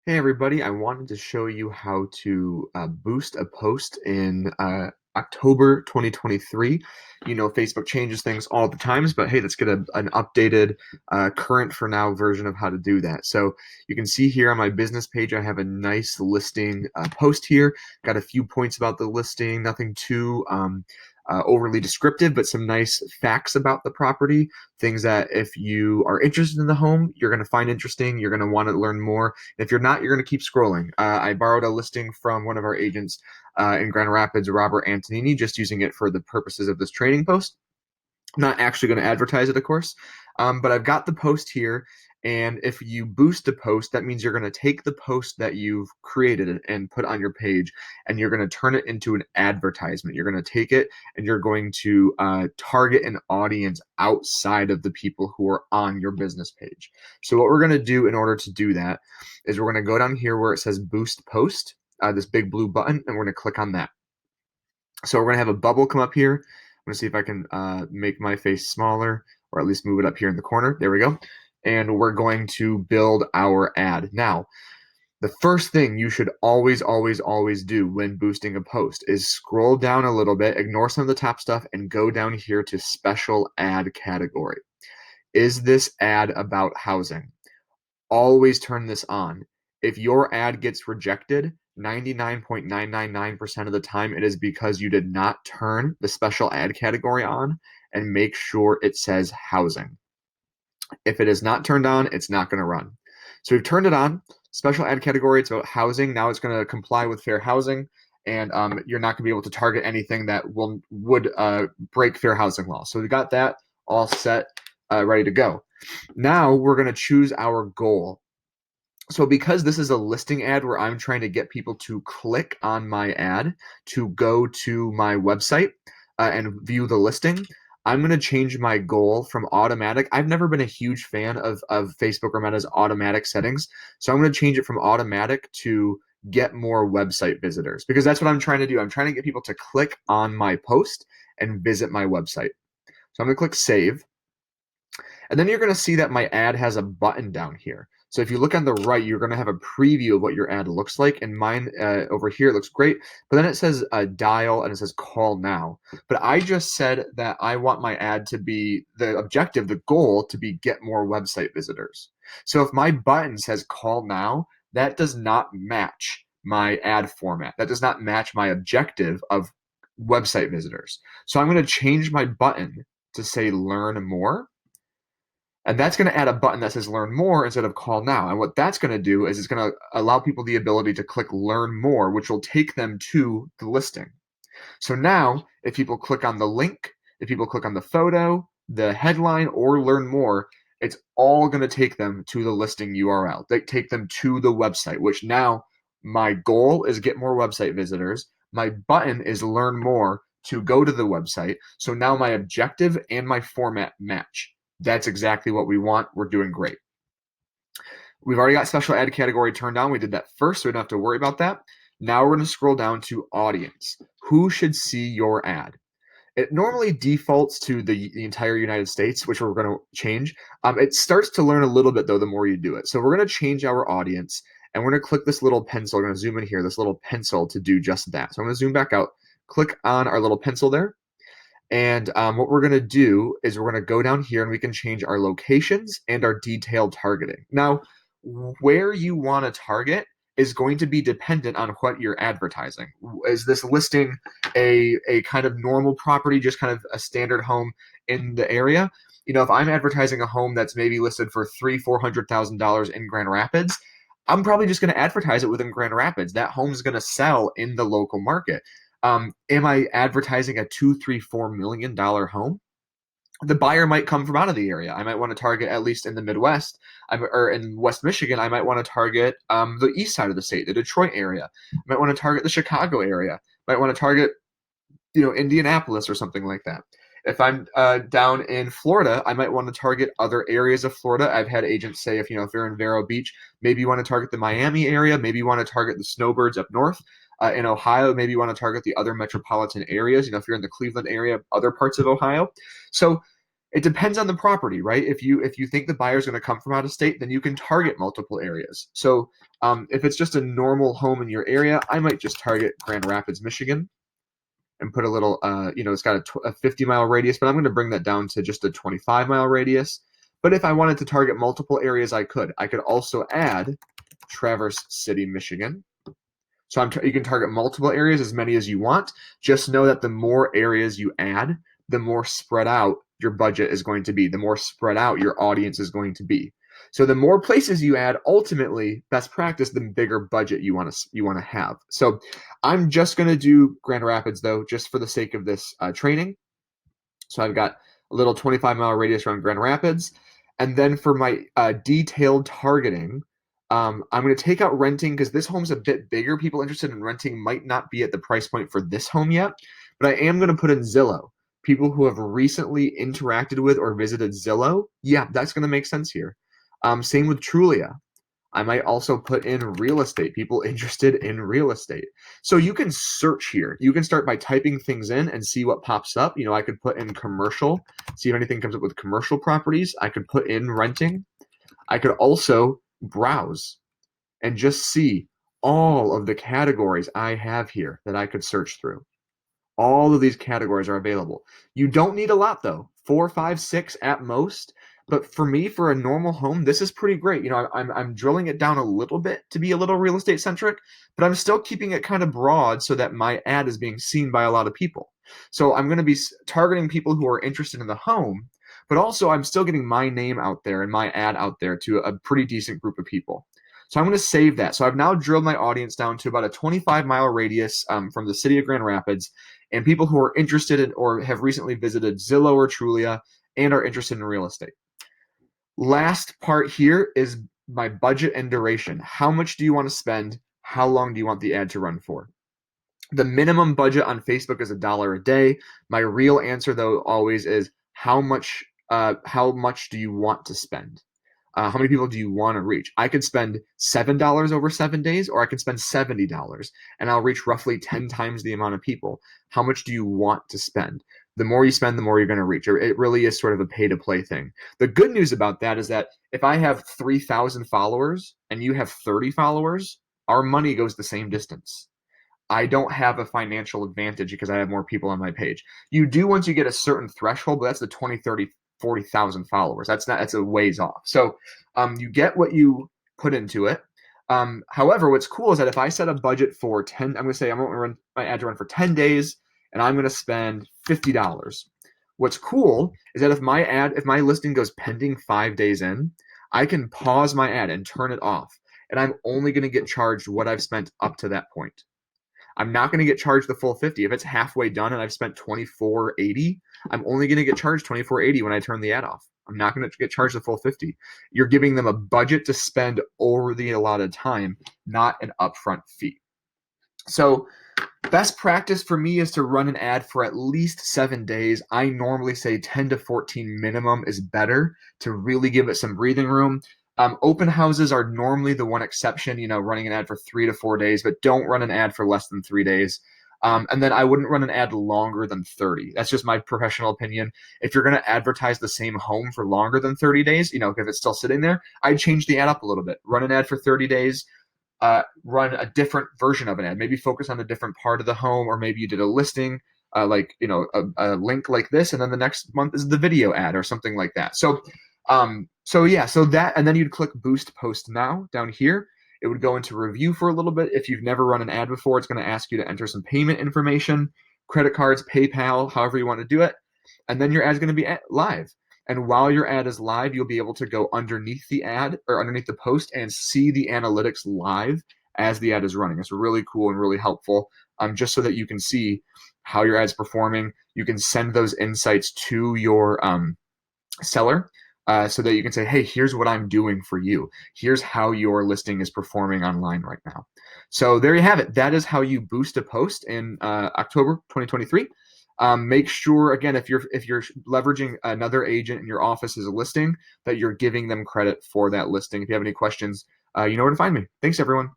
Hey everybody, I wanted to show you how to boost a post in October 2023. You know, Facebook changes things all the times, but hey, let's get an updated, current for now version of how to do that. So you can see here on my business page, I have a nice listing post here. Got a few points about the listing, nothing too overly descriptive, but some nice facts about the property, things that if you are interested in the home, you're going to find interesting, you're going to want to learn more. If you're not, you're going to keep scrolling. I borrowed a listing from one of our agents in Grand Rapids, Robert Antonini, just using it for the purposes of this training post. I'm not actually going to advertise it, of course, but I've got the post here. And if you boost a post, that means you're going to take the post that you've created and put on your page, and you're going to turn it into an advertisement. You're going to take it and you're going to target an audience outside of the people who are on your business page. So, what we're going to do in order to do that is we're going to go down here where it says Boost Post, this big blue button, and we're going to click on that. So we're going to have a bubble come up here. I'm going to see if I can make my face smaller or at least move it up here in the corner. There we go. And we're going to build our ad. Now, the first thing you should always, always, always do when boosting a post is scroll down a little bit, ignore some of the top stuff, and go down here to special ad category. Is this ad about housing? Always turn this on. If your ad gets rejected, 99.999% of the time, it is because you did not turn the special ad category on and make sure it says housing. If it is not turned on, it's not going to run. So we've turned it on. Special ad category, it's about housing. Now it's going to comply with fair housing, and you're not going to be able to target anything that would break fair housing law. So we got that all set, ready to go. Now we're going to choose our goal. So because this is a listing ad where I'm trying to get people to click on my ad to go to my website and view the listing, I'm going to change my goal from automatic. I've never been a huge fan of Facebook or Meta's automatic settings. So I'm going to change it from automatic to get more website visitors because that's what I'm trying to do. I'm trying to get people to click on my post and visit my website. So I'm going to click save. And then you're going to see that my ad has a button down here. So if you look on the right, you're going to have a preview of what your ad looks like. And mine over here looks great. But then it says dial and it says call now. But I just said that I want my ad to be the objective, the goal to be get more website visitors. So if my button says call now, that does not match my ad format. That does not match my objective of website visitors. So I'm going to change my button to say learn more. And that's going to add a button that says learn more instead of call now. And what that's going to do is it's going to allow people the ability to click learn more, which will take them to the listing. So now, if people click on the link, if people click on the photo, the headline, or learn more, it's all going to take them to the listing URL. They take them to the website, which now my goal is get more website visitors. My button is learn more to go to the website. So now my objective and my format match. That's exactly what we want. We're doing great. We've already got special ad category turned on. We did that first, so we don't have to worry about that. Now we're going to scroll down to audience. Who should see your ad? It normally defaults to the entire United States, which we're going to change. It starts to learn a little bit, though, the more you do it. So we're going to change our audience, and we're going to click this little pencil. We're going to zoom in here, this little pencil to do just that. So I'm going to zoom back out, click on our little pencil there. And what we're going to do is we're going to go down here and we can change our locations and our detailed targeting. Now, where you want to target is going to be dependent on what you're advertising. Is this listing a kind of normal property, just kind of a standard home in the area? You know, if I'm advertising a home that's maybe listed for $400,000 in Grand Rapids, I'm probably just going to advertise it within Grand Rapids. That home's going to sell in the local market. Am I advertising a $2, $3, $4 million home? The buyer might come from out of the area. I might want to target at least in the Midwest, or in West Michigan. I might want to target the east side of the state, the Detroit area. I might want to target the Chicago area. I might want to target, Indianapolis or something like that. If I'm down in Florida, I might want to target other areas of Florida. I've had agents say, if you're in Vero Beach, maybe you want to target the Miami area. Maybe you want to target the snowbirds up north. In Ohio, maybe you want to target the other metropolitan areas. If you're in the Cleveland area, other parts of Ohio. So It depends on the property, right? If you think the buyer's going to come from out of state, then you can target multiple areas. So if it's just a normal home in your area, I might just target Grand Rapids, Michigan, and put a little, it's got a 50-mile radius, but I'm going to bring that down to just a 25-mile radius. But if I wanted to target multiple areas, I could. I could also add Traverse City, Michigan. So you can target multiple areas, as many as you want. Just know that the more areas you add, the more spread out your budget is going to be, the more spread out your audience is going to be. So the more places you add, ultimately, best practice, the bigger budget you want to have. So I'm just going to do Grand Rapids, though, just for the sake of this training. So I've got a little 25-mile radius around Grand Rapids. And then for my detailed targeting, I'm going to take out renting because this home's a bit bigger. People interested in renting might not be at the price point for this home yet, but I am going to put in Zillow. People who have recently interacted with or visited Zillow, yeah, that's going to make sense here. Same with Trulia. I might also put in real estate, people interested in real estate. So you can search here. You can start by typing things in and see what pops up. I could put in commercial, see if anything comes up with commercial properties. I could put in renting. I could also browse and just see all of the categories I have here that I could search through. All of these categories are available. You don't need a lot though, 4, 5, 6 at most. But for me, for a normal home, this is pretty great. I'm drilling it down a little bit to be a little real estate centric, but I'm still keeping it kind of broad so that my ad is being seen by a lot of people. So I'm going to be targeting people who are interested in the home, but also I'm still getting my name out there and my ad out there to a pretty decent group of people. So I'm going to save that. So I've now drilled my audience down to about a 25-mile radius from the city of Grand Rapids, and people who are interested in or have recently visited Zillow or Trulia and are interested in real estate. Last part here is my budget and duration. How much do you want to spend? How long do you want the ad to run for? The minimum budget on Facebook is $1 a day. My real answer, though, always is how much do you want to spend? How many people do you want to reach? I could spend $7 over 7 days, or I could spend $70, and I'll reach roughly 10 times the amount of people. How much do you want to spend? The more you spend, the more you're going to reach. It really is sort of a pay-to-play thing. The good news about that is that if I have 3,000 followers and you have 30 followers, our money goes the same distance. I don't have a financial advantage because I have more people on my page. You do once you get a certain threshold, but that's the 20, 30, 40,000 followers. That's a ways off. So you get what you put into it. However, what's cool is that if I set a budget for 10, I'm going to say I'm going to run my ad to run for 10 days and I'm going to spend $50. What's cool is that if my listing goes pending 5 days in, I can pause my ad and turn it off. And I'm only going to get charged what I've spent up to that point. I'm not going to get charged the full 50. If it's halfway done and I've spent $24.80, I'm only going to get charged $24.80 when I turn the ad off. I'm not going to get charged the full 50. You're giving them a budget to spend over the allotted time, not an upfront fee. So best practice for me is to run an ad for at least 7 days. I normally say 10 to 14 minimum is better to really give it some breathing room. Open houses are normally the one exception, running an ad for 3 to 4 days, but don't run an ad for less than 3 days. And then I wouldn't run an ad longer than 30. That's just my professional opinion. If you're going to advertise the same home for longer than 30 days, if it's still sitting there, I'd change the ad up a little bit. Run an ad for 30 days, run a different version of an ad, maybe focus on a different part of the home, or maybe you did a listing, a link like this, and then the next month is the video ad or something like that. So that, and then you'd click Boost Post Now down here. It would go into review for a little bit. If you've never run an ad before, it's going to ask you to enter some payment information, credit cards, PayPal, however you want to do it. And then your ad is going to be live. And while your ad is live, you'll be able to go underneath the ad or underneath the post and see the analytics live as the ad is running. It's really cool and really helpful, just so that you can see how your ad's performing. You can send those insights to your seller. So that you can say, hey, here's what I'm doing for you. Here's how your listing is performing online right now. So there you have it. That is how you boost a post in October 2023. Make sure, again, if you're leveraging another agent in your office as a listing, that you're giving them credit for that listing. If you have any questions, you know where to find me. Thanks, everyone.